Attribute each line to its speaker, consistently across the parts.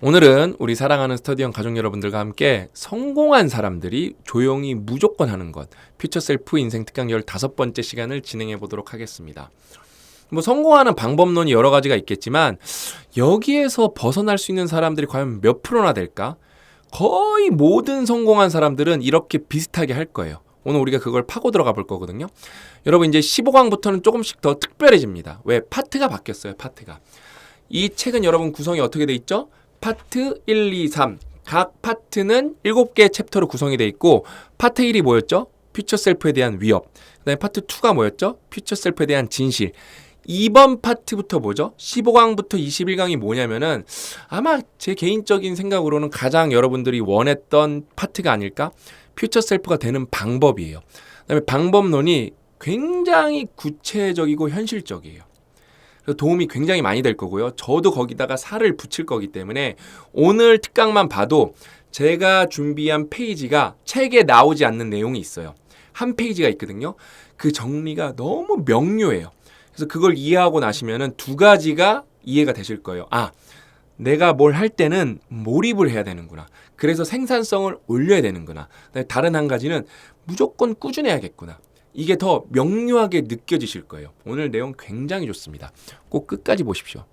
Speaker 1: 오늘은 우리 사랑하는 스터디형 가족 여러분들과 함께 성공한 사람들이 조용히 무조건 하는 것, 퓨처 셀프 인생 특강 15번째 시간을 진행해 보도록 하겠습니다. 성공하는 방법론이 여러 가지가 있겠지만 여기에서 벗어날 수 있는 사람들이 과연 몇 프로나 될까? 거의 모든 성공한 사람들은 이렇게 비슷하게 할 거예요. 오늘 우리가 그걸 파고 들어가 볼 거거든요. 여러분 이제 15강부터는 조금씩 더 특별해집니다. 왜? 파트가 바뀌었어요. 파트가. 이 책은 여러분 구성이 어떻게 돼 있죠? 파트 1, 2, 3. 각 파트는 7개의 챕터로 구성이 돼 있고 파트 1이 뭐였죠? 퓨처 셀프에 대한 위협. 그다음에 파트 2가 뭐였죠? 퓨처 셀프에 대한 진실. 이번 파트부터 뭐죠? 15강부터 21강이 뭐냐면은 아마 제 개인적인 생각으로는 가장 여러분들이 원했던 파트가 아닐까? 퓨처 셀프가 되는 방법이에요. 그다음에 방법론이 굉장히 구체적이고 현실적이에요. 그래서 도움이 굉장히 많이 될 거고요. 저도 거기다가 살을 붙일 거기 때문에 오늘 특강만 봐도 제가 준비한 페이지가 책에 나오지 않는 내용이 있어요. 한 페이지가 있거든요. 그 정리가 너무 명료해요. 그래서 그걸 이해하고 나시면은 두 가지가 이해가 되실 거예요. 아, 내가 뭘 할 때는 몰입을 해야 되는구나. 그래서 생산성을 올려야 되는구나. 다른 한 가지는 무조건 꾸준해야겠구나. 이게 더 명료하게 느껴지실 거예요. 오늘 내용 굉장히 좋습니다. 꼭 끝까지 보십시오.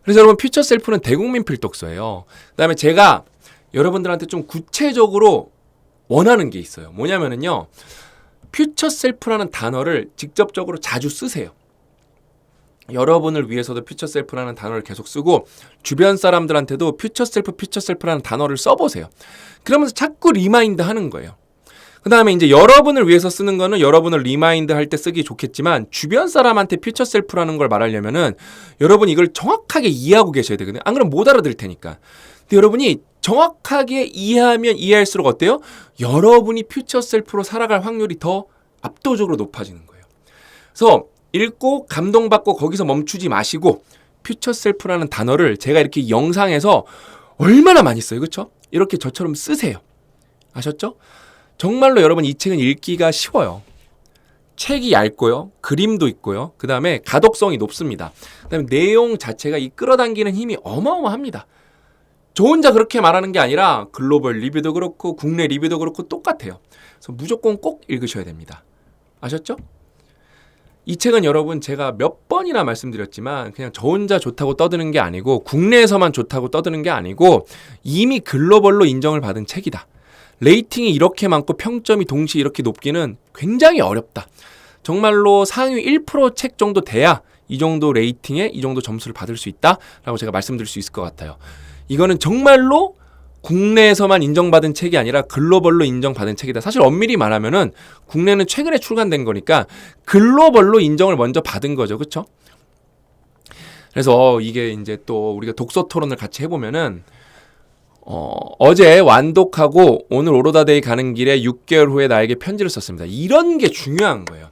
Speaker 1: 그래서 여러분 퓨처 셀프는 대국민 필독서예요. 그다음에 제가 여러분들한테 좀 구체적으로 원하는 게 있어요. 뭐냐면은요. 퓨처 셀프라는 단어를 직접적으로 자주 쓰세요. 여러분을 위해서도 퓨처 셀프라는 단어를 계속 쓰고 주변 사람들한테도 퓨처 셀프라는 단어를 써보세요. 그러면서 자꾸 리마인드 하는 거예요. 그 다음에 이제 여러분을 위해서 쓰는 거는 여러분을 리마인드 할 때 쓰기 좋겠지만 주변 사람한테 퓨처 셀프라는 걸 말하려면은 여러분 이걸 정확하게 이해하고 계셔야 되거든요. 안 그러면 못 알아들 테니까. 근데 여러분이 정확하게 이해하면 이해할수록 어때요? 여러분이 퓨처 셀프로 살아갈 확률이 더 압도적으로 높아지는 거예요. 그래서 읽고 감동받고 거기서 멈추지 마시고 퓨처 셀프라는 단어를 제가 이렇게 영상에서 얼마나 많이 써요. 그렇죠? 이렇게 저처럼 쓰세요. 아셨죠? 정말로 여러분 이 책은 읽기가 쉬워요. 책이 얇고요. 그림도 있고요. 그 다음에 가독성이 높습니다. 그 다음에 내용 자체가 이 끌어당기는 힘이 어마어마합니다. 저 혼자 그렇게 말하는 게 아니라 글로벌 리뷰도 그렇고 국내 리뷰도 그렇고 똑같아요. 그래서 무조건 꼭 읽으셔야 됩니다. 아셨죠? 이 책은 여러분 제가 몇 번이나 말씀드렸지만 그냥 저 혼자 좋다고 떠드는 게 아니고 국내에서만 좋다고 떠드는 게 아니고 이미 글로벌로 인정을 받은 책이다. 레이팅이 이렇게 많고 평점이 동시에 이렇게 높기는 굉장히 어렵다. 정말로 상위 1% 책 정도 돼야 이 정도 레이팅에 이 정도 점수를 받을 수 있다라고 제가 말씀드릴 수 있을 것 같아요. 이거는 정말로 국내에서만 인정받은 책이 아니라 글로벌로 인정받은 책이다. 사실 엄밀히 말하면은 국내는 최근에 출간된 거니까 글로벌로 인정을 먼저 받은 거죠. 그렇죠? 그래서 이게 이제 또 우리가 독서 토론을 같이 해보면은 어제 완독하고 오늘 오로다데이 가는 길에 6개월 후에 나에게 편지를 썼습니다. 이런 게 중요한 거예요.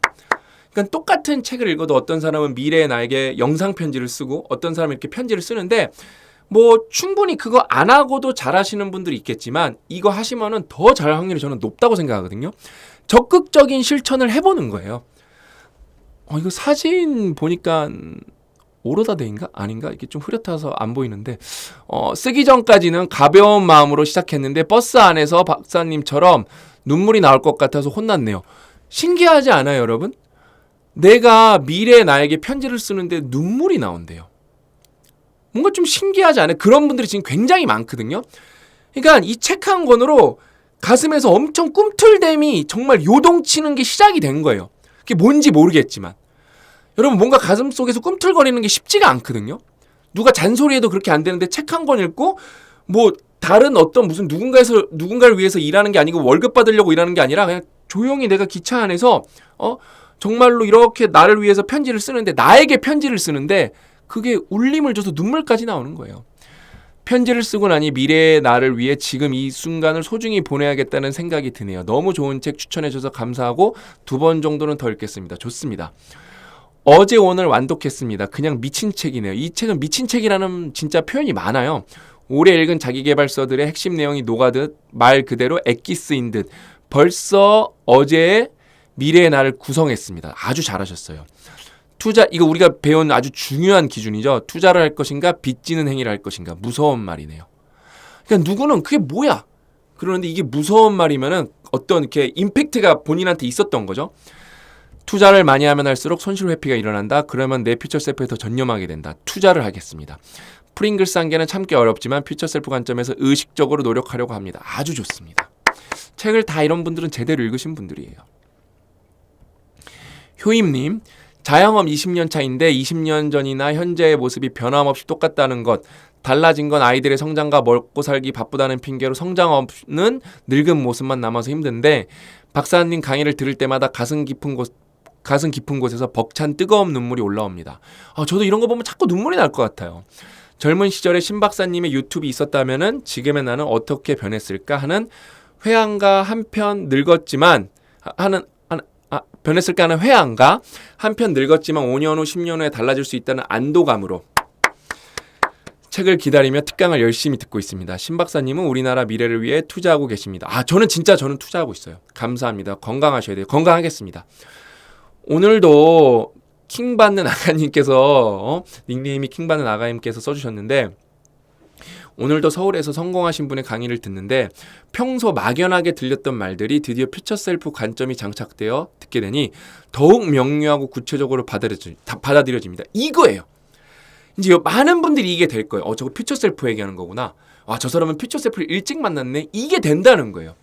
Speaker 1: 그러니까 똑같은 책을 읽어도 어떤 사람은 미래의 나에게 영상 편지를 쓰고 어떤 사람은 이렇게 편지를 쓰는데 뭐 충분히 그거 안 하고도 잘하시는 분들이 있겠지만 이거 하시면은 더 잘할 확률이 저는 높다고 생각하거든요. 적극적인 실천을 해보는 거예요. 이거 사진 보니까 오로다데이인가? 아닌가? 이게 좀 흐릿해서 안 보이는데 쓰기 전까지는 가벼운 마음으로 시작했는데 버스 안에서 박사님처럼 눈물이 나올 것 같아서 혼났네요. 신기하지 않아요, 여러분? 내가 미래의 나에게 편지를 쓰는데 눈물이 나온대요. 뭔가 좀 신기하지 않아요? 그런 분들이 지금 굉장히 많거든요. 그러니까 이 책 한 권으로 가슴에서 엄청 꿈틀댐이 정말 요동치는 게 시작이 된 거예요. 그게 뭔지 모르겠지만. 여러분 뭔가 가슴 속에서 꿈틀거리는 게 쉽지가 않거든요. 누가 잔소리해도 그렇게 안 되는데 책 한 권 읽고 뭐 다른 어떤 무슨 누군가를 위해서 일하는 게 아니고 월급 받으려고 일하는 게 아니라 그냥 조용히 내가 기차 안에서 정말로 이렇게 나를 위해서 편지를 쓰는데 나에게 편지를 쓰는데 그게 울림을 줘서 눈물까지 나오는 거예요. 편지를 쓰고 나니 미래의 나를 위해 지금 이 순간을 소중히 보내야겠다는 생각이 드네요. 너무 좋은 책 추천해 줘서 감사하고 2번 정도는 더 읽겠습니다. 좋습니다. 어제 오늘 완독했습니다. 그냥 미친 책이네요. 이 책은 미친 책이라는 진짜 표현이 많아요. 오래 읽은 자기계발서들의 핵심 내용이 녹아듯 말 그대로 엑기스인 듯 벌써 어제의 미래의 나를 구성했습니다. 아주 잘하셨어요. 투자, 이거 우리가 배운 아주 중요한 기준이죠. 투자를 할 것인가 빚지는 행위를 할 것인가. 무서운 말이네요. 그러니까 누구는 그게 뭐야? 그러는데 이게 무서운 말이면은 어떤 이렇게 임팩트가 본인한테 있었던 거죠. 투자를 많이 하면 할수록 손실 회피가 일어난다. 그러면 내 퓨처 셀프에 더 전념하게 된다. 투자를 하겠습니다. 프링글스 한 개는 참기 어렵지만 퓨처 셀프 관점에서 의식적으로 노력하려고 합니다. 아주 좋습니다. 책을 다 이런 분들은 제대로 읽으신 분들이에요. 효임님, 자영업 20년 차인데 20년 전이나 현재의 모습이 변함없이 똑같다는 것, 달라진 건 아이들의 성장과 먹고 살기 바쁘다는 핑계로 성장 없는 늙은 모습만 남아서 힘든데 박사님 강의를 들을 때마다 가슴 깊은 곳에서 벅찬 뜨거운 눈물이 올라옵니다. 저도 이런 거 보면 자꾸 눈물이 날 것 같아요. 젊은 시절에 신 박사님의 유튜브 있었다면은 지금의 나는 어떻게 변했을까 하는 회한과 한편 늙었지만 변했을까 하는 회한과 한편 늙었지만 5년 후 10년 후에 달라질 수 있다는 안도감으로 책을 기다리며 특강을 열심히 듣고 있습니다. 신 박사님은 우리나라 미래를 위해 투자하고 계십니다. 저는 투자하고 있어요. 감사합니다. 건강하셔야 돼요. 건강하겠습니다. 오늘도 킹받는 아가님께서 닉네임이 킹받는 아가님께서 써주셨는데 오늘도 서울에서 성공하신 분의 강의를 듣는데 평소 막연하게 들렸던 말들이 드디어 퓨처 셀프 관점이 장착되어 듣게 되니 더욱 명료하고 구체적으로 받아들여집니다. 이거예요. 이제 많은 분들이 이게 될 거예요. 저거 퓨처 셀프 얘기하는 거구나. 저 사람은 퓨처 셀프를 일찍 만났네. 이게 된다는 거예요.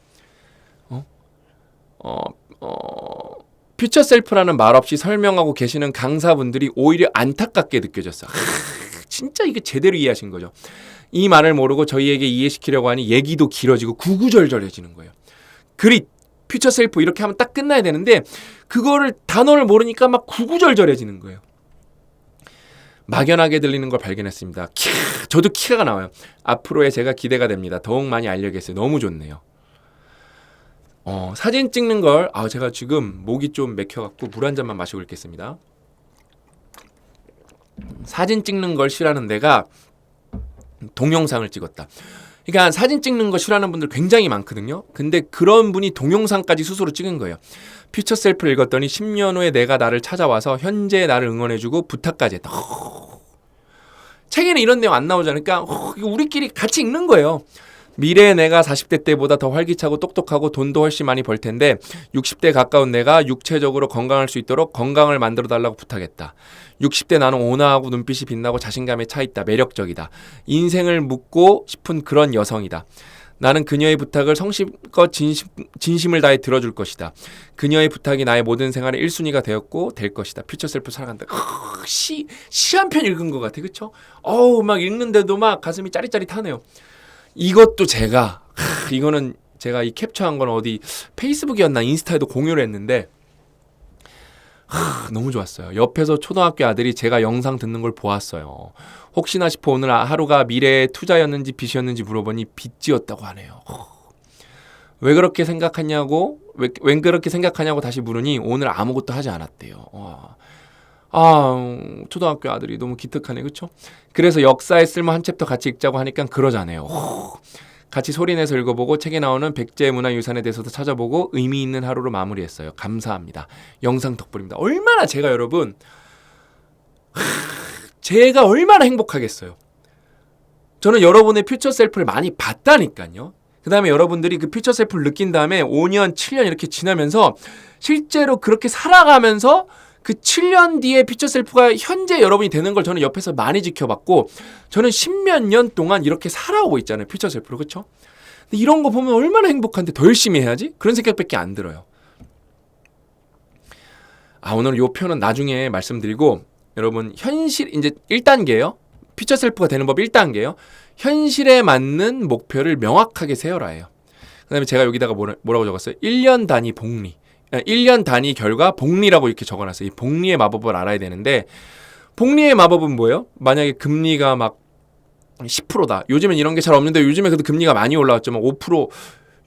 Speaker 1: 퓨처 셀프라는 말 없이 설명하고 계시는 강사분들이 오히려 안타깝게 느껴졌어요. 진짜 이게 제대로 이해하신 거죠. 이 말을 모르고 저희에게 이해시키려고 하니 얘기도 길어지고 구구절절해지는 거예요. 그릿, 퓨처 셀프 이렇게 하면 딱 끝나야 되는데 그거를 단어를 모르니까 막 구구절절해지는 거예요. 막연하게 들리는 걸 발견했습니다. 저도 키가 나와요. 앞으로의 제가 기대가 됩니다. 더욱 많이 알려겠어요. 너무 좋네요. 사진 찍는 걸 제가 지금 목이 좀 맥혀갖고 물 한 잔만 마시고 있겠습니다. 사진 찍는 걸 싫어하는 내가 동영상을 찍었다. 그러니까 사진 찍는 거 싫어하는 분들 굉장히 많거든요. 근데 그런 분이 동영상까지 스스로 찍은 거예요. 퓨처 셀프를 읽었더니 10년 후에 내가 나를 찾아와서 현재의 나를 응원해주고 부탁까지 했다. 책에는 이런 내용 안 나오잖아요. 그러니까 우리끼리 같이 읽는 거예요. 미래의 내가 40대 때보다 더 활기차고 똑똑하고 돈도 훨씬 많이 벌 텐데 60대 가까운 내가 육체적으로 건강할 수 있도록 건강을 만들어 달라고 부탁했다. 60대 나는 온화하고 눈빛이 빛나고 자신감에 차 있다. 매력적이다. 인생을 묻고 싶은 그런 여성이다. 나는 그녀의 부탁을 성심껏 진심을 다해 들어줄 것이다. 그녀의 부탁이 나의 모든 생활의 1순위가 되었고 될 것이다. 퓨처 셀프 살아간다. 시 한 편 읽은 것 같아. 그쵸? 막 읽는데도 막 가슴이 짜릿짜릿하네요. 이것도 이거는 제가 이 캡처한 건 어디 페이스북이었나 인스타에도 공유를 했는데 너무 좋았어요. 옆에서 초등학교 아들이 제가 영상 듣는 걸 보았어요. 혹시나 싶어 오늘 하루가 미래의 투자였는지 빚이었는지 물어보니 빚지었다고 하네요. 왜 그렇게 생각하냐고 다시 물으니 오늘 아무것도 하지 않았대요. 초등학교 아들이 너무 기특하네. 그쵸? 그래서 역사에 쓸모 한 챕터 같이 읽자고 하니까 그러자네요. 같이 소리내서 읽어보고 책에 나오는 백제 문화유산에 대해서도 찾아보고 의미 있는 하루로 마무리했어요. 감사합니다. 영상 덕분입니다. 얼마나 제가 얼마나 행복하겠어요. 저는 여러분의 퓨처 셀프를 많이 봤다니까요. 그 다음에 여러분들이 그 퓨처 셀프를 느낀 다음에 5년, 7년 이렇게 지나면서 실제로 그렇게 살아가면서 그 7년 뒤에 퓨처 셀프가 현재 여러분이 되는 걸 저는 옆에서 많이 지켜봤고 저는 10몇 년 동안 이렇게 살아오고 있잖아요. 퓨처 셀프로. 그렇죠? 근데 이런 거 보면 얼마나 행복한데 더 열심히 해야지? 그런 생각밖에 안 들어요. 오늘 요 표는 나중에 말씀드리고 여러분 현실 이제 1단계예요. 퓨처 셀프가 되는 법 1단계예요. 현실에 맞는 목표를 명확하게 세워라예요. 그 다음에 제가 여기다가 뭐라고 적었어요? 1년 단위 복리. 1년 단위 결과 복리라고 이렇게 적어놨어요. 이 복리의 마법을 알아야 되는데 복리의 마법은 뭐예요? 만약에 금리가 막 10%다. 요즘엔 이런 게 잘 없는데 요즘에 그래도 금리가 많이 올라왔죠. 막 5%.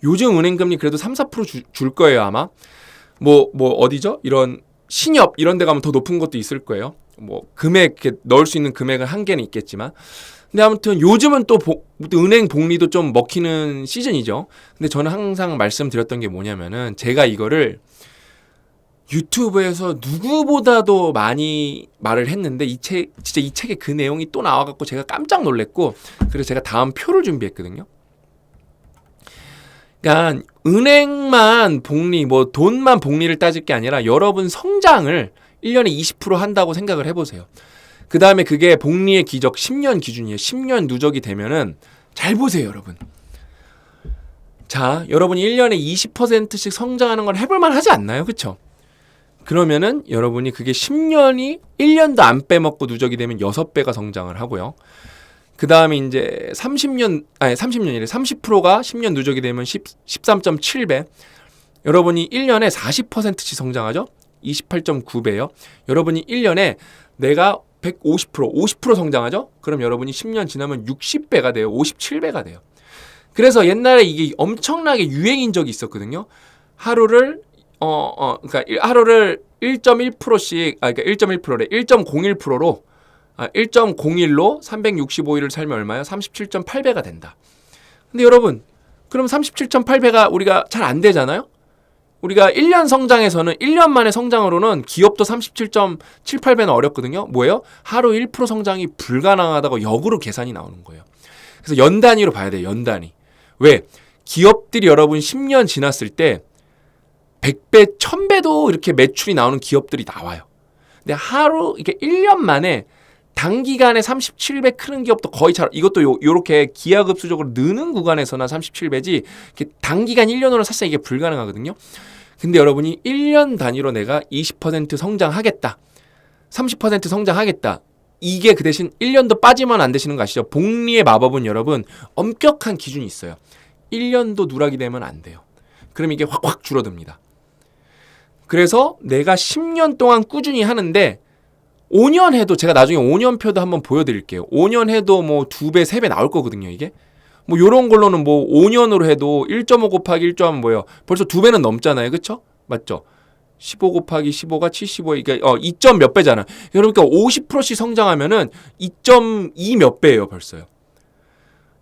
Speaker 1: 요즘 은행 금리 그래도 3, 4% 줄 거예요 아마. 뭐 어디죠? 이런 신협 이런 데 가면 더 높은 것도 있을 거예요. 뭐 금액 이렇게 넣을 수 있는 금액은 한계는 있겠지만 근데 아무튼 요즘은 또 은행 복리도 좀 먹히는 시즌이죠. 근데 저는 항상 말씀드렸던 게 뭐냐면은 제가 이거를 유튜브에서 누구보다도 많이 말을 했는데 진짜 이 책에 그 내용이 또 나와갖고 제가 깜짝 놀랐고, 그래서 제가 다음 표를 준비했거든요. 그러니까 은행만 복리, 뭐 돈만 복리를 따질 게 아니라 여러분 성장을 1년에 20% 한다고 생각을 해보세요. 그 다음에 그게 복리의 기적 10년 기준이에요. 10년 누적이 되면은, 잘 보세요 여러분. 자, 여러분이 1년에 20%씩 성장하는 걸 해볼만 하지 않나요? 그쵸? 그러면은 여러분이 그게 10년이 1년도 안 빼먹고 누적이 되면 6배가 성장을 하고요. 그 다음에 이제 30년이래. 30%가 10년 누적이 되면 13.7배. 여러분이 1년에 40%씩 성장하죠? 28.9배요. 여러분이 1년에 내가 50% 성장하죠? 그럼 여러분이 10년 지나면 60배가 돼요. 57배가 돼요. 그래서 옛날에 이게 엄청나게 유행인 적이 있었거든요. 하루를 그러니까 하루를 1.1%씩 그러니까 1.1%래. 1.01%로 1.01로 365일을 살면 얼마야? 37.8배가 된다. 근데 여러분, 그럼 37.8배가 우리가 잘 안 되잖아요? 우리가 1년 성장에서는 1년 만에 성장으로는 기업도 37.78배는 어렵거든요. 뭐예요? 하루 1% 성장이 불가능하다고 역으로 계산이 나오는 거예요. 그래서 연 단위로 봐야 돼요. 연 단위. 왜? 기업들이 여러분 10년 지났을 때 100배, 1000배도 이렇게 매출이 나오는 기업들이 나와요. 근데 하루 이렇게 1년 만에 단기간에 37배 크는 기업도 거의 잘, 이것도 요렇게 기하급수적으로 느는 구간에서나 37배지 단기간 1년으로 사실 이게 불가능하거든요. 근데 여러분이 1년 단위로 내가 20% 성장하겠다, 30% 성장하겠다, 이게 그 대신 1년도 빠지면 안 되시는 거 아시죠? 복리의 마법은 여러분 엄격한 기준이 있어요. 1년도 누락이 되면 안 돼요. 그럼 이게 확 줄어듭니다. 그래서 내가 10년 동안 꾸준히 하는데 5년 해도, 제가 나중에 5년표도 한번 보여드릴게요. 5년 해도 뭐 2배, 3배 나올 거거든요, 이게. 뭐 요런 걸로는 뭐 5년으로 해도 1.5 곱하기 1.5 하면 뭐예요? 벌써 2배는 넘잖아요. 그쵸? 맞죠? 15 곱하기 15가 75, 이게 2점 몇 배잖아. 그러니까 50%씩 성장하면은 2.2 몇 배예요, 벌써요.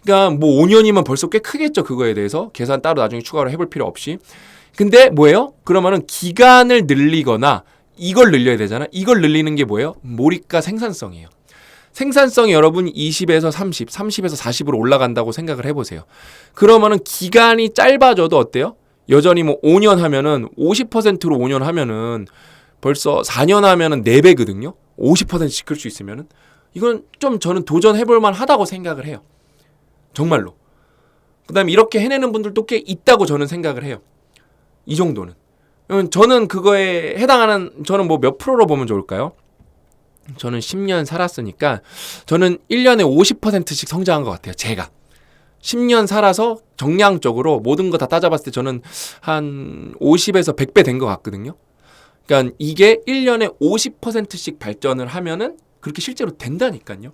Speaker 1: 그러니까 뭐 5년이면 벌써 꽤 크겠죠, 그거에 대해서. 계산 따로 나중에 추가로 해볼 필요 없이. 근데 뭐예요? 그러면은 기간을 늘리거나 이걸 늘려야 되잖아. 이걸 늘리는 게 뭐예요? 몰입과 생산성이에요. 생산성이 여러분 20에서 30, 30에서 40으로 올라간다고 생각을 해보세요. 그러면은 기간이 짧아져도 어때요? 여전히 뭐 5년 하면은 50%로 5년 하면은 벌써 4년 하면은 4배거든요. 50%씩 클 수 있으면은. 이건 좀 저는 도전해볼 만하다고 생각을 해요. 정말로. 그 다음에 이렇게 해내는 분들도 꽤 있다고 저는 생각을 해요. 이 정도는. 저는 그거에 해당하는, 저는 뭐 몇 프로로 보면 좋을까요? 저는 10년 살았으니까 저는 1년에 50%씩 성장한 것 같아요. 제가 10년 살아서 정량적으로 모든 거 다 따져봤을 때 저는 한 50에서 100배 된 것 같거든요. 그러니까 이게 1년에 50%씩 발전을 하면은 그렇게 실제로 된다니까요.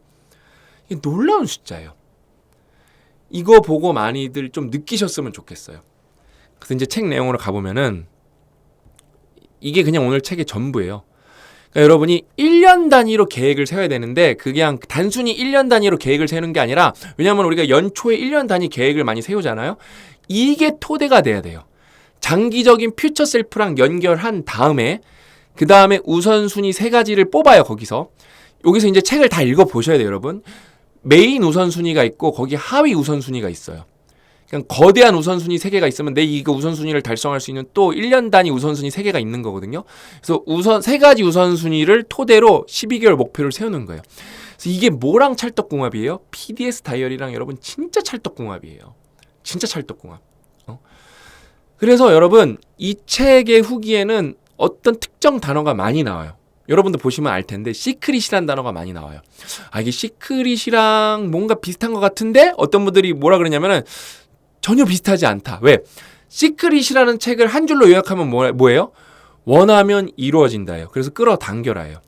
Speaker 1: 이게 놀라운 숫자예요. 이거 보고 많이들 좀 느끼셨으면 좋겠어요. 그래서 이제 책 내용으로 가보면은 이게 그냥 오늘 책의 전부예요. 그러니까 여러분이 1년 단위로 계획을 세워야 되는데 그게 그냥 단순히 1년 단위로 계획을 세우는 게 아니라, 왜냐하면 우리가 연초에 1년 단위 계획을 많이 세우잖아요. 이게 토대가 돼야 돼요. 장기적인 퓨처 셀프랑 연결한 다음에 그 다음에 우선순위 3가지를 뽑아요. 여기서 이제 책을 다 읽어보셔야 돼요. 여러분. 메인 우선순위가 있고 거기 하위 우선순위가 있어요. 그냥 거대한 우선순위 3개가 있으면 내 이거 우선순위를 달성할 수 있는 또 1년 단위 우선순위 3개가 있는 거거든요. 그래서 3가지 우선순위를 토대로 12개월 목표를 세우는 거예요. 그래서 이게 뭐랑 찰떡궁합이에요? PDS 다이어리랑 여러분 진짜 찰떡궁합이에요. 진짜 찰떡궁합. 그래서 여러분 이 책의 후기에는 어떤 특정 단어가 많이 나와요. 여러분도 보시면 알 텐데 시크릿이라는 단어가 많이 나와요. 이게 시크릿이랑 뭔가 비슷한 것 같은데 어떤 분들이 뭐라 그러냐면은 전혀 비슷하지 않다. 왜? 시크릿이라는 책을 한 줄로 요약하면 뭐예요? 원하면 이루어진다예요. 그래서 끌어당겨라예요.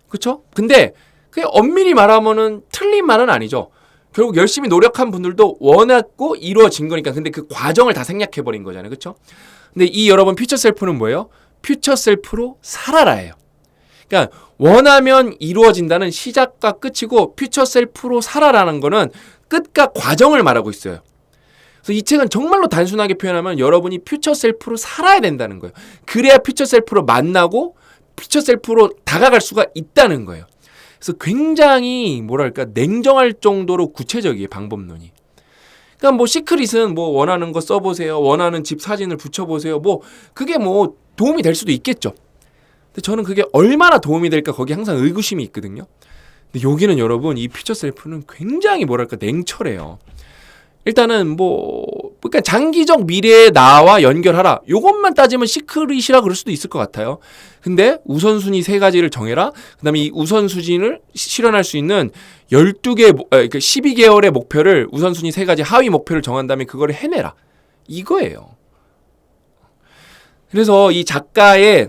Speaker 1: 그렇죠? 근데 그게 엄밀히 말하면은 틀린 말은 아니죠. 결국 열심히 노력한 분들도 원했고 이루어진 거니까. 근데 그 과정을 다 생략해버린 거잖아요. 그렇죠? 근데 이 여러분 퓨처 셀프는 뭐예요? 퓨처 셀프로 살아라예요. 그러니까 원하면 이루어진다는 시작과 끝이고 퓨처 셀프로 살아라는 거는 끝과 과정을 말하고 있어요. 그래서 이 책은 정말로 단순하게 표현하면 여러분이 퓨처 셀프로 살아야 된다는 거예요. 그래야 퓨처 셀프로 만나고 퓨처 셀프로 다가갈 수가 있다는 거예요. 그래서 굉장히 뭐랄까 냉정할 정도로 구체적이에요, 방법론이. 그러니까 뭐 시크릿은 뭐 원하는 거 써보세요. 원하는 집 사진을 붙여보세요. 뭐 그게 뭐 도움이 될 수도 있겠죠. 근데 저는 그게 얼마나 도움이 될까 거기 항상 의구심이 있거든요. 근데 여기는 여러분 이 퓨처 셀프는 굉장히 뭐랄까 냉철해요. 일단은 뭐 그러니까 장기적 미래의 나와 연결하라. 요것만 따지면 시크릿이라 그럴 수도 있을 것 같아요. 근데 우선순위 3가지를 정해라. 그다음에 이 우선순위를 실현할 수 있는 12개, 그러니까 12개월의 목표를 우선순위 3가지 하위 목표를 정한 다음에 그걸 해내라. 이거예요. 그래서 이 작가의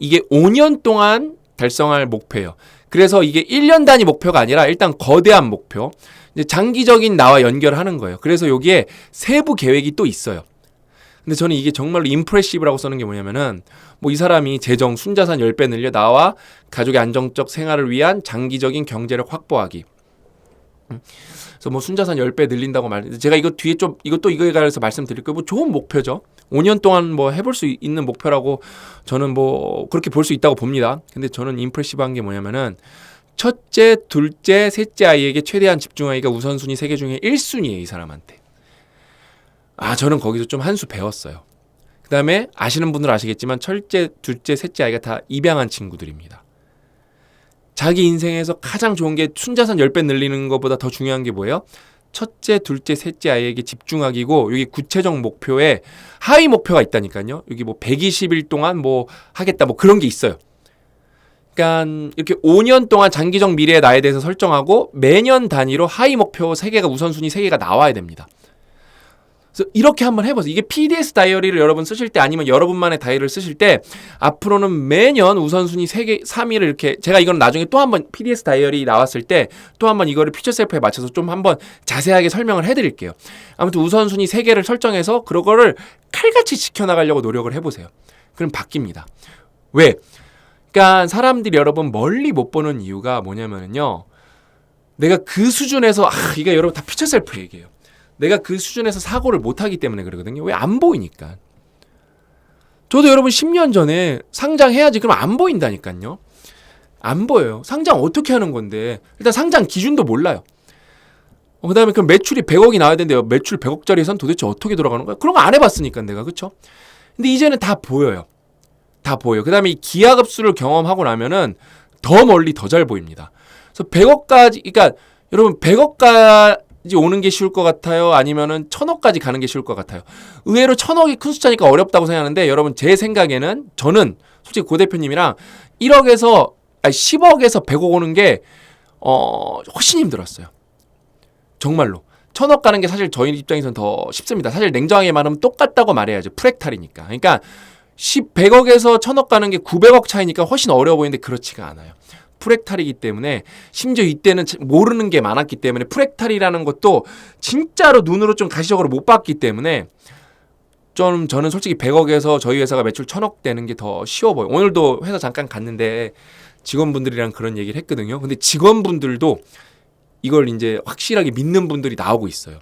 Speaker 1: 이게 5년 동안 달성할 목표예요. 그래서 이게 1년 단위 목표가 아니라 일단 거대한 목표. 이제 장기적인 나와 연결하는 거예요. 그래서 여기에 세부 계획이 또 있어요. 근데 저는 이게 정말로 임프레시브라고 쓰는 게 뭐냐면은 뭐 이 사람이 재정, 순자산 10배 늘려 나와 가족의 안정적 생활을 위한 장기적인 경제력 확보하기. 그래서 뭐 순자산 10배 늘린다고 제가 이거 뒤에 좀 이것도 이거에 관해서 말씀드릴 거예요. 뭐 좋은 목표죠. 5년 동안 뭐 해볼 수 있는 목표라고 저는 뭐 그렇게 볼 수 있다고 봅니다. 근데 저는 임프레시브한 게 뭐냐면은 첫째, 둘째, 셋째 아이에게 최대한 집중하기가 우선순위 3개 중에 1순위예요, 이 사람한테. 저는 거기서 좀 한 수 배웠어요. 그 다음에 아시는 분들은 아시겠지만 첫째, 둘째, 셋째 아이가 다 입양한 친구들입니다. 자기 인생에서 가장 좋은 게 순자산 10배 늘리는 것보다 더 중요한 게 뭐예요? 첫째, 둘째, 셋째 아이에게 집중하기고 여기 구체적 목표에 하위 목표가 있다니까요. 여기 뭐 120일 동안 뭐 하겠다 뭐 그런 게 있어요. 그러니까 이렇게 5년 동안 장기적 미래의 나에 대해서 설정하고 매년 단위로 하위 목표 3개가 우선순위 3개가 나와야 됩니다. 그래서 이렇게 한번 해보세요. 이게 PDS 다이어리를 여러분 쓰실 때 아니면 여러분만의 다이어리를 쓰실 때 앞으로는 매년 우선순위 3개, 3위를 이렇게 제가 이건 나중에 또 한번 PDS 다이어리 나왔을 때 또 한번 이거를 퓨처 셀프에 맞춰서 좀 한번 자세하게 설명을 해드릴게요. 아무튼 우선순위 3개를 설정해서 그거를 칼같이 지켜나가려고 노력을 해보세요. 그럼 바뀝니다. 왜? 그러니까 사람들이 여러분 멀리 못 보는 이유가 뭐냐면요. 내가 그 수준에서 이게 여러분 다 퓨처 셀프 얘기예요. 내가 그 수준에서 사고를 못하기 때문에 그러거든요. 왜? 안 보이니까. 저도 여러분 10년 전에 상장해야지 그럼 안 보인다니까요. 안 보여요. 상장 어떻게 하는 건데 일단 상장 기준도 몰라요. 그 다음에 그럼 매출이 100억이 나와야 되는데 매출 100억짜리에선 도대체 어떻게 돌아가는 거야? 그런 거 안 해봤으니까 내가. 그쵸? 근데 이제는 다 보여요. 다 보여요. 그 다음에 이 기하급수를 경험하고 나면은 더 멀리 더 잘 보입니다. 그래서 100억까지, 그러니까 여러분 100억까지 오는 게 쉬울 것 같아요? 아니면은 1000억까지 가는 게 쉬울 것 같아요? 의외로 1000억이 큰 숫자니까 어렵다고 생각하는데 여러분 제 생각에는 저는 솔직히 고 대표님이랑 10억에서 100억 오는 게 훨씬 힘들었어요. 정말로. 1000억 가는 게 사실 저희 입장에서는 더 쉽습니다. 사실 냉정하게 말하면 똑같다고 말해야죠. 프랙탈이니까. 그러니까 100억에서 1000억 가는 게 900억 차이니까 훨씬 어려워 보이는데 그렇지가 않아요. 프랙탈이기 때문에 심지어 이때는 모르는 게 많았기 때문에 프랙탈이라는 것도 진짜로 눈으로 좀 가시적으로 못 봤기 때문에 저는 솔직히 100억에서 저희 회사가 매출 1000억 되는 게 더 쉬워 보여요. 오늘도 회사 잠깐 갔는데 직원분들이랑 그런 얘기를 했거든요. 근데 직원분들도 이걸 이제 확실하게 믿는 분들이 나오고 있어요.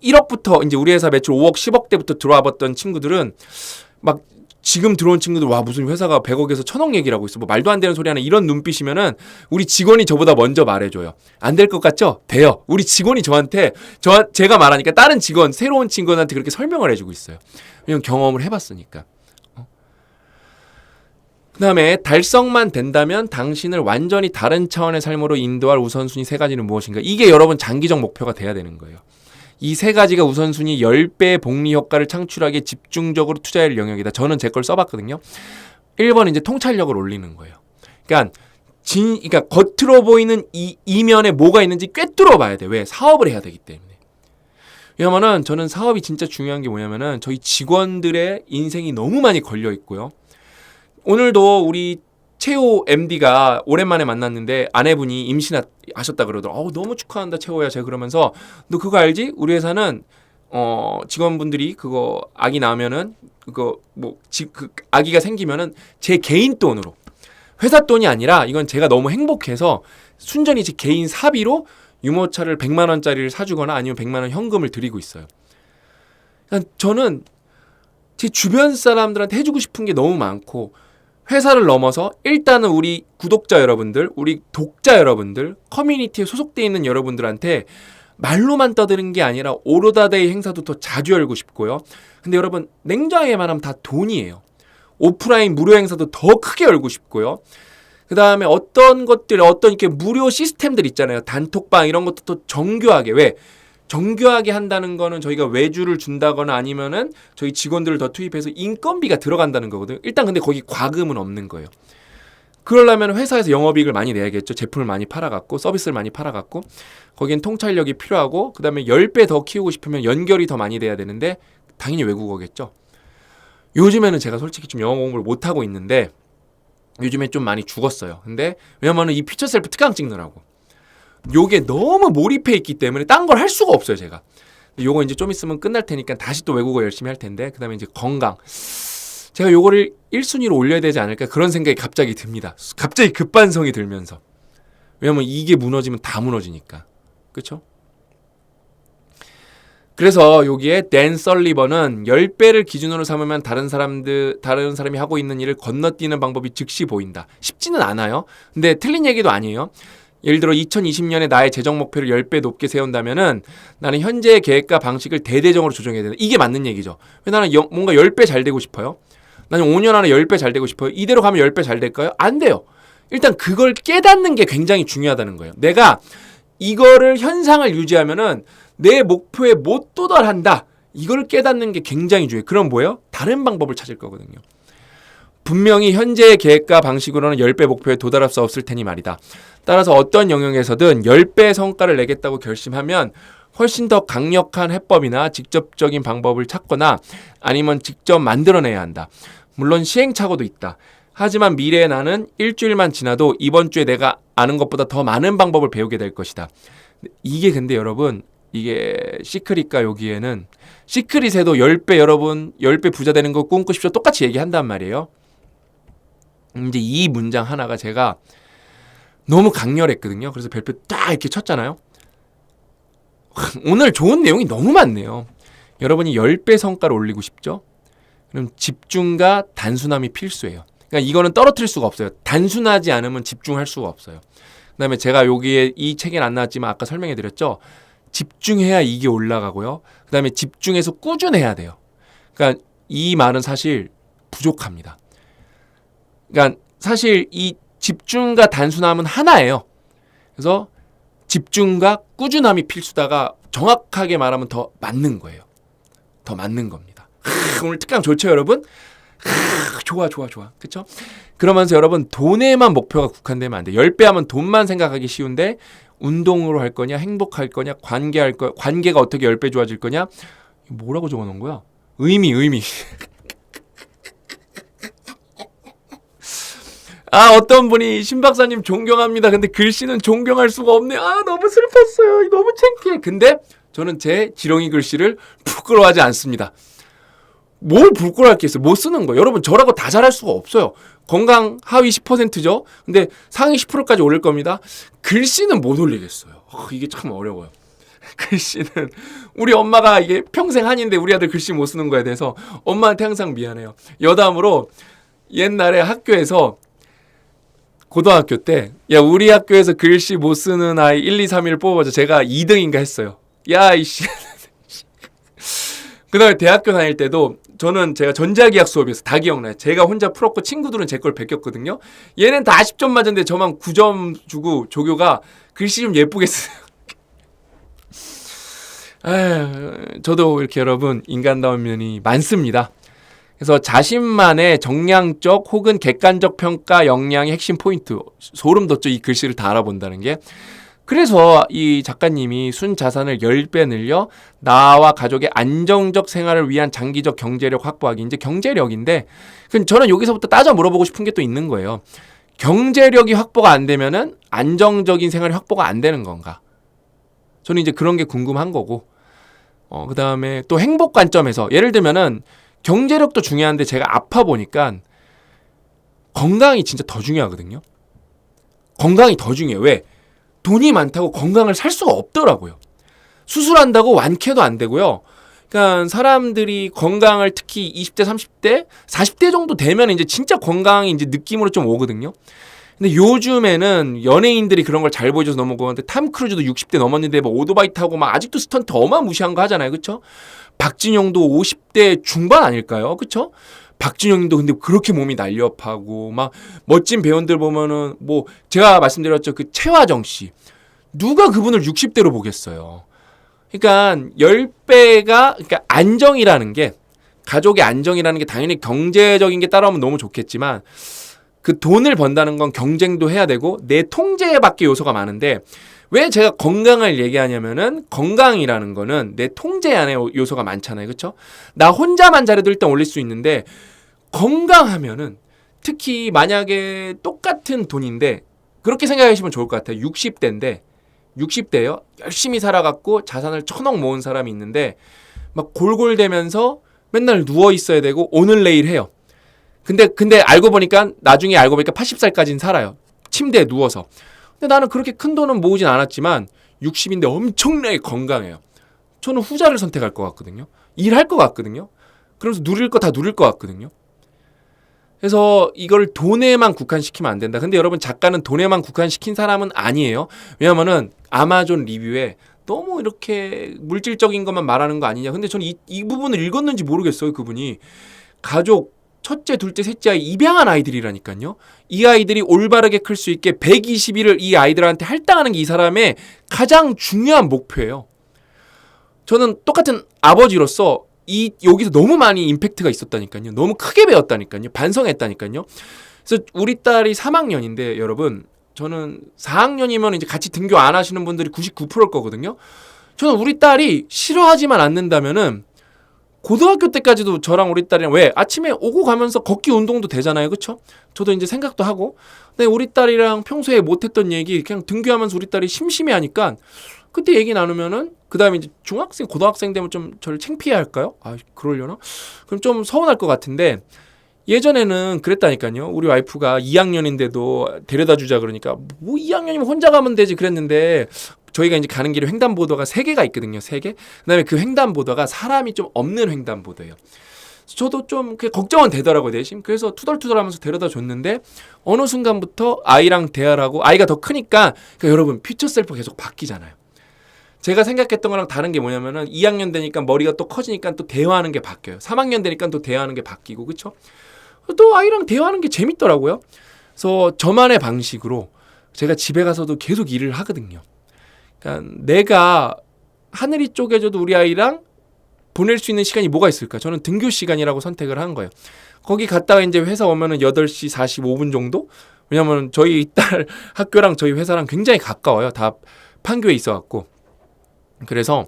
Speaker 1: 1억부터 이제 우리 회사 매출 5억, 10억 대부터 들어와 봤던 친구들은 막 지금 들어온 친구들 와 무슨 회사가 100억에서 1000억 얘기를 하고 있어. 뭐 말도 안 되는 소리 하는 이런 눈빛이면은 우리 직원이 저보다 먼저 말해줘요. 안 될 것 같죠? 돼요. 우리 직원이 제가 말하니까 다른 직원, 새로운 친구한테 그렇게 설명을 해주고 있어요. 왜냐면 경험을 해봤으니까. 그 다음에 달성만 된다면 당신을 완전히 다른 차원의 삶으로 인도할 우선순위 3가지는 무엇인가? 이게 여러분 장기적 목표가 돼야 되는 거예요. 이 3가지가 우선순위 10배의 복리 효과를 창출하기에 집중적으로 투자할 영역이다. 저는 제 걸 써봤거든요. 1번은 이제 통찰력을 올리는 거예요. 그러니까 겉으로 보이는 이면에 뭐가 있는지 꿰뚫어 봐야 돼. 왜? 사업을 해야 되기 때문에. 왜냐면은 저는 사업이 진짜 중요한 게 뭐냐면은 저희 직원들의 인생이 너무 많이 걸려 있고요. 오늘도 우리 최호 MD가 오랜만에 만났는데 아내분이 임신하셨다 그러더라고요. 너무 축하한다 최호야. 제가 그러면서 너 그거 알지? 우리 회사는 직원분들이 그거 아기 낳으면은 그 아기가 생기면은 제 개인 돈으로 회사 돈이 아니라 이건 제가 너무 행복해서 순전히 제 개인 사비로 유모차를 100만 원짜리를 사주거나 아니면 100만 원 현금을 드리고 있어요. 그러니까 저는 제 주변 사람들한테 해주고 싶은 게 너무 많고 회사를 넘어서 일단은 우리 구독자 여러분들, 우리 독자 여러분들, 커뮤니티에 소속되어 있는 여러분들한테 말로만 떠드는 게 아니라 오로다데이 행사도 더 자주 열고 싶고요. 근데 여러분 냉정하게 말하면 다 돈이에요. 오프라인 무료 행사도 더 크게 열고 싶고요. 그 다음에 어떤 것들, 어떤 이렇게 무료 시스템들 있잖아요. 단톡방 이런 것도 또 정교하게. 왜? 정교하게 한다는 거는 저희가 외주를 준다거나 아니면은 저희 직원들을 더 투입해서 인건비가 들어간다는 거거든요. 일단 근데 거기 과금은 없는 거예요. 그러려면 회사에서 영업이익을 많이 내야겠죠. 제품을 많이 팔아갖고 서비스를 많이 팔아갖고 거긴 통찰력이 필요하고 그 다음에 10배 더 키우고 싶으면 연결이 더 많이 돼야 되는데 당연히 외국어겠죠. 요즘에는 제가 솔직히 좀 영어 공부를 못하고 있는데 요즘에 좀 많이 죽었어요. 근데 왜냐면은 이 피처 셀프 특강 찍느라고 요게 너무 몰입해 있기 때문에 딴 걸 할 수가 없어요. 제가 요거 이제 좀 있으면 끝날 테니까 다시 또 외국어 열심히 할 텐데 그 다음에 이제 건강 제가 요거를 1순위로 올려야 되지 않을까 그런 생각이 갑자기 듭니다. 갑자기 급반성이 들면서 왜냐면 이게 무너지면 다 무너지니까 그렇죠? 그래서 여기에 댄 설리번은 10배를 기준으로 삼으면 다른 사람이 하고 있는 일을 건너뛰는 방법이 즉시 보인다. 쉽지는 않아요. 근데 틀린 얘기도 아니에요. 예를 들어 2020년에 나의 재정 목표를 10배 높게 세운다면은 나는 현재의 계획과 방식을 대대적으로 조정해야 된다. 이게 맞는 얘기죠. 왜 나는 뭔가 10배 잘 되고 싶어요. 나는 5년 안에 10배 잘 되고 싶어요. 이대로 가면 10배 잘 될까요? 안 돼요. 일단 그걸 깨닫는 게 굉장히 중요하다는 거예요. 내가 이거를 현상을 유지하면은 내 목표에 못 도달한다. 이걸 깨닫는 게 굉장히 중요해요. 그럼 뭐예요? 다른 방법을 찾을 거거든요. 분명히 현재의 계획과 방식으로는 10배 목표에 도달할 수 없을 테니 말이다. 따라서 어떤 영역에서든 10배의 성과를 내겠다고 결심하면 훨씬 더 강력한 해법이나 직접적인 방법을 찾거나 아니면 직접 만들어내야 한다. 물론 시행착오도 있다. 하지만 미래의 나는 일주일만 지나도 이번 주에 내가 아는 것보다 더 많은 방법을 배우게 될 것이다. 이게 근데 여러분 이게 시크릿과 여기에는 시크릿에도 10배 여러분 10배 부자 되는 거 꿈꾸십시오. 똑같이 얘기한단 말이에요. 이제 이 문장 하나가 제가 너무 강렬했거든요. 그래서 별표 딱 이렇게 쳤잖아요. 오늘 좋은 내용이 너무 많네요. 여러분이 10배 성과를 올리고 싶죠? 그럼 집중과 단순함이 필수예요. 그러니까 이거는 떨어뜨릴 수가 없어요. 단순하지 않으면 집중할 수가 없어요. 그 다음에 제가 여기에 이 책엔 안 나왔지만 아까 설명해 드렸죠. 집중해야 이게 올라가고요. 그 다음에 집중해서 꾸준해야 돼요. 그러니까 이 말은 사실 부족합니다. 그러니까 사실 이 집중과 단순함은 하나예요. 그래서 집중과 꾸준함이 필수다가 정확하게 말하면 더 맞는 거예요. 더 맞는 겁니다. 오늘 특강 좋죠, 여러분? 좋아. 그쵸? 그러면서 여러분 돈에만 목표가 국한되면 안 돼요. 10배 하면 돈만 생각하기 쉬운데 운동으로 할 거냐, 행복할 거냐, 관계가 어떻게 10배 좋아질 거냐? 뭐라고 적어놓은 거야? 의미. 어떤 분이 신 박사님 존경합니다. 근데 글씨는 존경할 수가 없네. 너무 슬펐어요. 너무 창피해. 근데 저는 제 지렁이 글씨를 부끄러워하지 않습니다. 뭘 부끄러워할 게 있어요? 못 쓰는 거예요. 여러분 저라고 다 잘할 수가 없어요. 건강 하위 10%죠. 근데 상위 10%까지 올릴 겁니다. 글씨는 못 올리겠어요. 이게 참 어려워요. 글씨는 우리 엄마가 이게 평생 한인데 우리 아들 글씨 못 쓰는 거에 대해서 엄마한테 항상 미안해요. 여담으로 옛날에 학교에서 고등학교 때 우리 학교에서 글씨 못 쓰는 아이 1, 2, 3일 뽑아서 제가 2등인가 했어요. 이씨. 그 다음에 대학교 다닐 때도 제가 전자기학 수업이어서 다 기억나요. 제가 혼자 풀었고 친구들은 제 걸 베꼈거든요. 얘는 다 10점 맞았는데 저만 9점 주고 조교가 글씨 좀 예쁘게 쓰세요. 저도 이렇게 여러분 인간다운 면이 많습니다. 그래서 자신만의 정량적 혹은 객관적 평가 역량의 핵심 포인트, 소름 돋죠. 이 글씨를 다 알아본다는 게. 그래서 이 작가님이 순자산을 10배 늘려 나와 가족의 안정적 생활을 위한 장기적 경제력 확보하기. 이제 경제력인데 저는 여기서부터 따져 물어보고 싶은 게 또 있는 거예요. 경제력이 확보가 안 되면은 안정적인 생활이 확보가 안 되는 건가? 저는 이제 그런 게 궁금한 거고. 그 다음에 또 행복 관점에서 예를 들면은 경제력도 중요한데 제가 아파 보니까 건강이 진짜 더 중요하거든요. 건강이 더 중요해요. 왜? 돈이 많다고 건강을 살 수가 없더라고요. 수술한다고 완쾌도 안 되고요. 그러니까 사람들이 건강을 특히 20대, 30대, 40대 정도 되면 이제 진짜 건강이 이제 느낌으로 좀 오거든요. 근데 요즘에는 연예인들이 그런 걸 잘 보여줘서 너무 그런데 탐 크루즈도 60대 넘었는데 뭐 오토바이 타고 막 아직도 스턴트 어마무시한 거 하잖아요. 그쵸? 박진영도 50대 중반 아닐까요? 그쵸? 박진영도 근데 그렇게 몸이 날렵하고 막 멋진 배우들 보면은 뭐 제가 말씀드렸죠. 그 최화정 씨. 누가 그분을 60대로 보겠어요. 그러니까 10배가 그러니까 안정이라는 게 가족의 안정이라는 게 당연히 경제적인 게 따라오면 너무 좋겠지만 그 돈을 번다는 건 경쟁도 해야 되고 내 통제에 밖에 요소가 많은데 왜 제가 건강을 얘기하냐면은 건강이라는 거는 내 통제 안에 요소가 많잖아요. 그렇죠? 나 혼자만 잘해도 일단 올릴 수 있는데 건강하면은 특히 만약에 똑같은 돈인데 그렇게 생각하시면 좋을 것 같아요. 60대요. 열심히 살아갖고 자산을 1,000억 모은 사람이 있는데 막 골골대면서 맨날 누워 있어야 되고 오늘 내일 해요. 근데 알고 보니까 나중에 알고 보니까 80살까지는 살아요. 침대에 누워서. 근데 나는 그렇게 큰 돈은 모으진 않았지만 60인데 엄청나게 건강해요. 저는 후자를 선택할 것 같거든요. 일할 것 같거든요. 그러면서 누릴 거 다 누릴 것 같거든요. 그래서 이걸 돈에만 국한시키면 안 된다. 근데 여러분 작가는 돈에만 국한시킨 사람은 아니에요. 왜냐면은 아마존 리뷰에 너무 이렇게 물질적인 것만 말하는 거 아니냐. 근데 저는 이 부분을 읽었는지 모르겠어요. 그분이. 가족 첫째, 둘째, 셋째 아이 입양한 아이들이라니까요. 이 아이들이 올바르게 클 수 있게 120일을 이 아이들한테 할당하는 게 이 사람의 가장 중요한 목표예요. 저는 똑같은 아버지로서 여기서 너무 많이 임팩트가 있었다니까요. 너무 크게 배웠다니까요. 반성했다니까요. 그래서 우리 딸이 3학년인데 여러분 저는 4학년이면 이제 같이 등교 안 하시는 분들이 99%일 거거든요. 저는 우리 딸이 싫어하지만 않는다면은 고등학교 때까지도 저랑 우리 딸이랑 왜 아침에 오고 가면서 걷기 운동도 되잖아요. 그렇죠? 저도 이제 생각도 하고 근데 우리 딸이랑 평소에 못했던 얘기 그냥 등교하면서 우리 딸이 심심해하니까 그때 얘기 나누면은 그 다음에 이제 중학생 고등학생 되면 좀 저를 창피해 할까요? 아 그러려나? 그럼 좀 서운할 것 같은데 예전에는 그랬다니까요. 우리 와이프가 2학년인데도 데려다 주자 그러니까 뭐 2학년이면 혼자 가면 되지 그랬는데 저희가 이제 가는 길에 횡단보도가 3개가 있거든요. 3개. 그다음에 그 횡단보도가 사람이 좀 없는 횡단보도예요. 저도 좀 걱정은 되더라고요. 대신. 그래서 투덜투덜하면서 데려다 줬는데 어느 순간부터 아이랑 대화를 하고 아이가 더 크니까 그러니까 여러분 퓨처 셀프 계속 바뀌잖아요. 제가 생각했던 거랑 다른 게 뭐냐면은 2학년 되니까 머리가 또 커지니까 또 대화하는 게 바뀌어요. 3학년 되니까 또 대화하는 게 바뀌고 그렇죠? 또 아이랑 대화하는 게 재밌더라고요. 그래서 저만의 방식으로 제가 집에 가서도 계속 일을 하거든요. 그러니까 내가 하늘이 쪼개져도 우리 아이랑 보낼 수 있는 시간이 뭐가 있을까? 저는 등교 시간이라고 선택을 한 거예요. 거기 갔다가 이제 회사 오면은 8시 45분 정도? 왜냐면 저희 딸 학교랑 저희 회사랑 굉장히 가까워요. 다 판교에 있어갖고. 그래서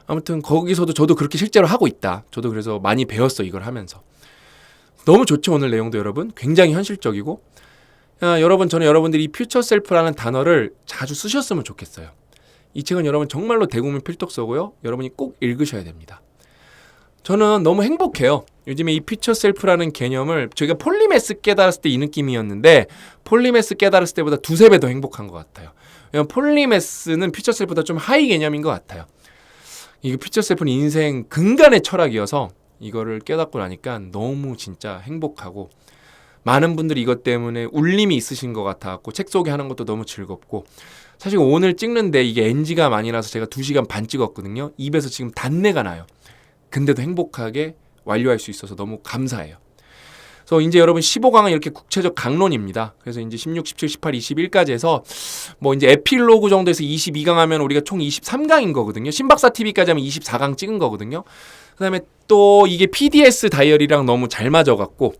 Speaker 1: 아무튼 거기서도 저도 그렇게 실제로 하고 있다. 저도 그래서 많이 배웠어 이걸 하면서. 너무 좋죠 오늘 내용도 여러분. 굉장히 현실적이고 여러분 저는 여러분들이 이 퓨처 셀프라는 단어를 자주 쓰셨으면 좋겠어요. 이 책은 여러분 정말로 대국민 필독서고요. 여러분이 꼭 읽으셔야 됩니다. 저는 너무 행복해요. 요즘에 이 퓨처 셀프라는 개념을 저희가 폴리메스 깨달았을 때 이 느낌이었는데 폴리메스 깨달았을 때보다 2-3배 더 행복한 것 같아요. 왜냐면 폴리메스는 퓨처 셀프보다 좀 하이 개념인 것 같아요. 이 퓨처 셀프는 인생 근간의 철학이어서 이거를 깨닫고 나니까 너무 진짜 행복하고 많은 분들이 이것 때문에 울림이 있으신 것 같아갖고 책 소개하는 것도 너무 즐겁고 사실 오늘 찍는데 이게 NG가 많이 나서 제가 2시간 반 찍었거든요. 입에서 지금 단내가 나요. 근데도 행복하게 완료할 수 있어서 너무 감사해요. 그래서 이제 여러분 15강은 이렇게 국체적 강론입니다. 그래서 이제 16, 17, 18, 21까지 해서 뭐 이제 에필로그 정도에서 22강 하면 우리가 총 23강인 거거든요. 신박사 TV까지 하면 24강 찍은 거거든요. 그다음에 또 이게 PDS 다이어리랑 너무 잘 맞아갖고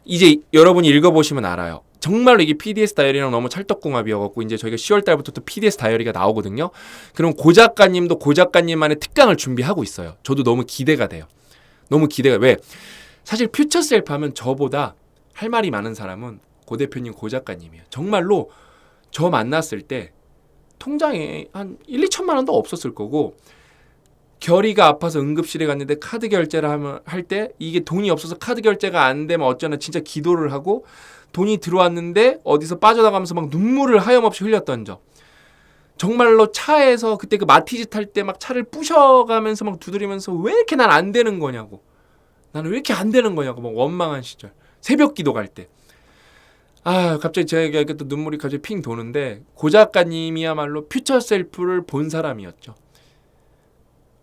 Speaker 1: 이제 여러분이 읽어보시면 알아요. 정말로 이게 PDS 다이어리랑 너무 찰떡궁합이어갖고 이제 저희가 10월 달부터 또 PDS 다이어리가 나오거든요. 그럼 고 작가님도 고 작가님만의 특강을 준비하고 있어요. 저도 너무 기대가 돼요. 너무 기대가 왜? 사실 퓨처 셀프 하면 저보다 할 말이 많은 사람은 고 대표님, 고 작가님이에요. 정말로 저 만났을 때 통장에 한 1-2천만 원도 없었을 거고 결이가 아파서 응급실에 갔는데 카드 결제를 할 때 이게 돈이 없어서 카드 결제가 안 되면 어쩌나 진짜 기도를 하고 돈이 들어왔는데 어디서 빠져나가면서 막 눈물을 하염없이 흘렸던 적. 정말로 차에서 그때 그 마티즈 탈 때 막 차를 부셔가면서 막 두드리면서 왜 이렇게 난 안 되는 거냐고. 나는 왜 이렇게 안 되는 거냐고 막 원망한 시절. 새벽 기도 갈 때. 아, 갑자기 제가 또 눈물이 갑자기 핑 도는데 고 작가님이야말로 퓨처 셀프를 본 사람이었죠.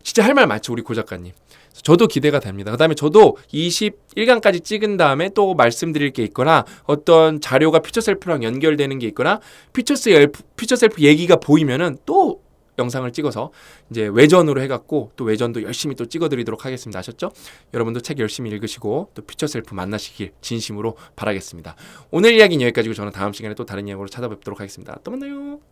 Speaker 1: 진짜 할 말 많죠, 우리 고 작가님. 저도 기대가 됩니다. 그다음에 저도 21강까지 찍은 다음에 또 말씀드릴 게 있거나 어떤 자료가 퓨처 셀프랑 연결되는 게 있거나 퓨처 셀프 얘기가 보이면은 또 영상을 찍어서 이제 외전으로 해갖고 또 외전도 열심히 또 찍어드리도록 하겠습니다. 아셨죠? 여러분도 책 열심히 읽으시고 또 퓨처 셀프 만나시길 진심으로 바라겠습니다. 오늘 이야기는 여기까지고 저는 다음 시간에 또 다른 이야기로 찾아뵙도록 하겠습니다. 또 만나요.